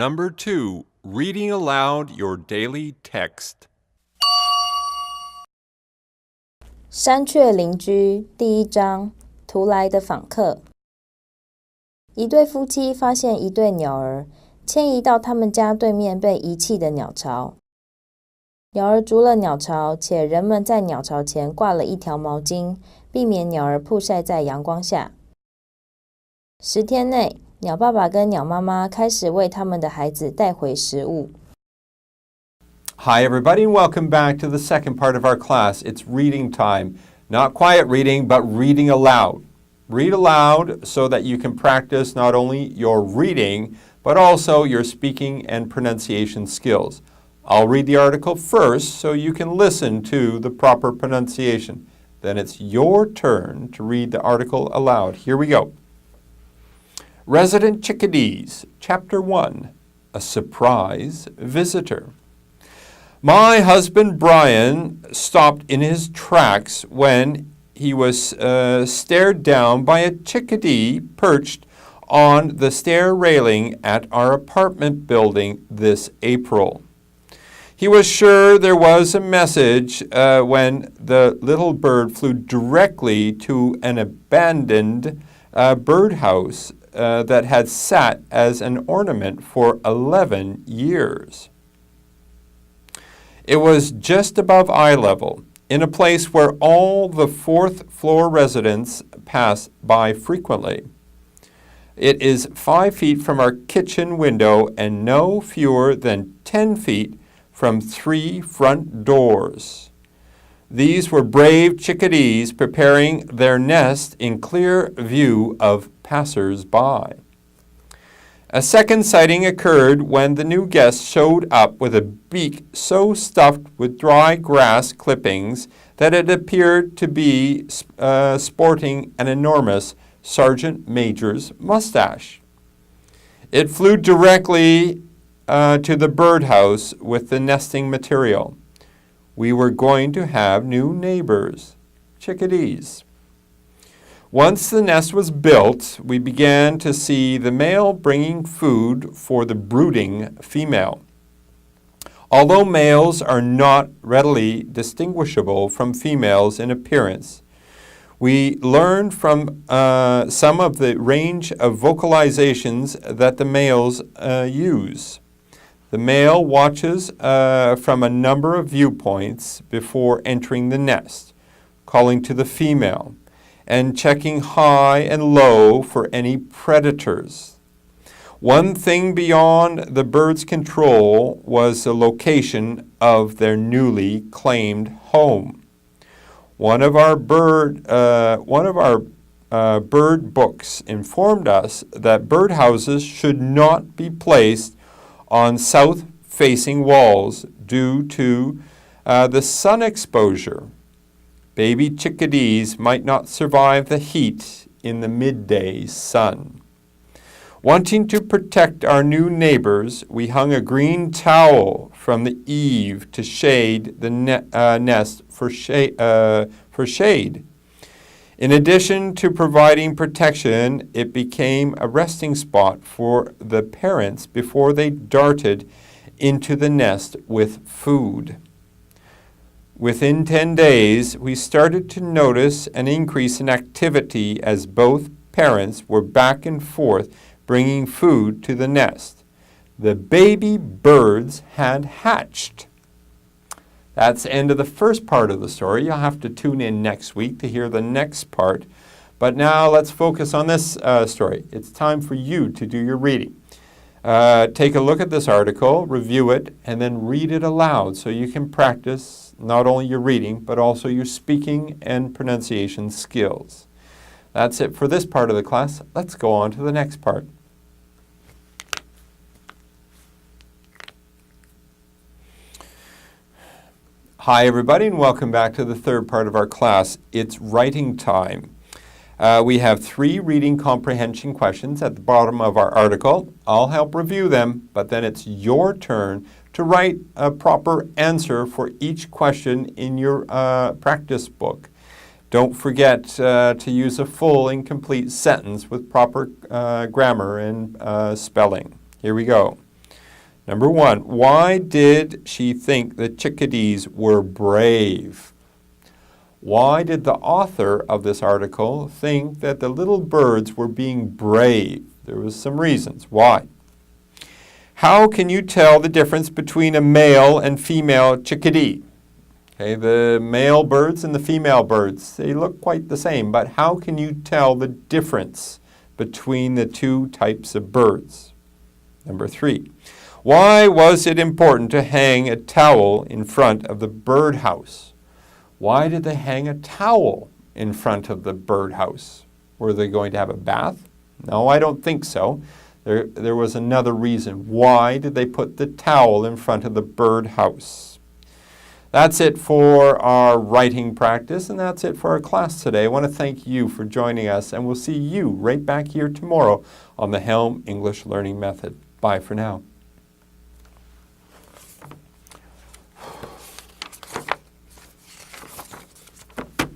Number 2, reading aloud your daily text. 山雀邻居第1章，图来的访客。一对夫妻发现一对鸟儿迁移到他们家对面被遗弃的鸟巢。鸟儿筑了鸟巢，且人们在鸟巢前挂了一条毛巾，避免鸟儿曝晒在阳光下。10天内，鸟爸爸跟鸟妈妈开始为他们的孩子带回食物。Hi everybody and welcome back to the second part of our class. It's reading time. Not quiet reading, but reading aloud. Read aloud so that you can practice not only your reading, but also your speaking and pronunciation skills. I'll read the article first so you can listen to the proper pronunciation. Then it's your turn to read the article aloud. Here we go. Resident Chickadees, Chapter 1, A Surprise Visitor. My husband Brian stopped in his tracks when he was stared down by a chickadee perched on the stair railing at our apartment building this April. He was sure there was a message when the little bird flew directly to an abandoned birdhouse that had sat as an ornament for 11 years. It was just above eye level, in a place where all the 4th floor residents pass by frequently. It is 5 feet from our kitchen window and no fewer than 10 feet from 3 front doors. These were brave chickadees preparing their nest in clear view of passers-by. A second sighting occurred when the new guest showed up with a beak so stuffed with dry grass clippings that it appeared to be sporting an enormous sergeant major's mustache. It flew directly to the birdhouse with the nesting material. We were going to have new neighbors, chickadees. Once the nest was built, we began to see the male bringing food for the brooding female. Although males are not readily distinguishable from females in appearance, we learned from some of the range of vocalizations that the males use. The male watches from a number of viewpoints before entering the nest, calling to the female, and checking high and low for any predators. One thing beyond the bird's control was the location of their newly claimed home. One of our bird books informed us that birdhouses should not be placed on south-facing walls due to the sun exposure. Baby chickadees might not survive the heat in the midday sun. Wanting to protect our new neighbors, we hung a green towel from the eave to shade the nest for shade. In addition to providing protection, it became a resting spot for the parents before they darted into the nest with food. Within 10 days, we started to notice an increase in activity as both parents were back and forth bringing food to the nest. The baby birds had hatched. That's the end of the first part of the story. You'll have to tune in next week to hear the next part. But now let's focus on this story. It's time for you to do your reading. Take a look at this article, review it, and then read it aloud so you can practice not only your reading, but also your speaking and pronunciation skills. That's it for this part of the class. Let's go on to the next part. Hi everybody and welcome back to the third part of our class. It's writing time. We have 3 reading comprehension questions at the bottom of our article. I'll help review them, but then it's your turn to write a proper answer for each question in your practice book. Don't forget to use a full and complete sentence with proper grammar and spelling. Here we go. Number 1, why did she think the chickadees were brave? Why did the author of this article think that the little birds were being brave? There was some reasons. Why? How can you tell the difference between a male and female chickadee? Okay, the male birds and the female birds, they look quite the same, but how can you tell the difference between the two types of birds? Number 3, why was it important to hang a towel in front of the birdhouse? Why did they hang a towel in front of the birdhouse? Were they going to have a bath? No, I don't think so. There was another reason. Why did they put the towel in front of the birdhouse? That's it for our writing practice, and that's it for our class today. I want to thank you for joining us, and we'll see you right back here tomorrow on the Helm English Learning Method. Bye for now.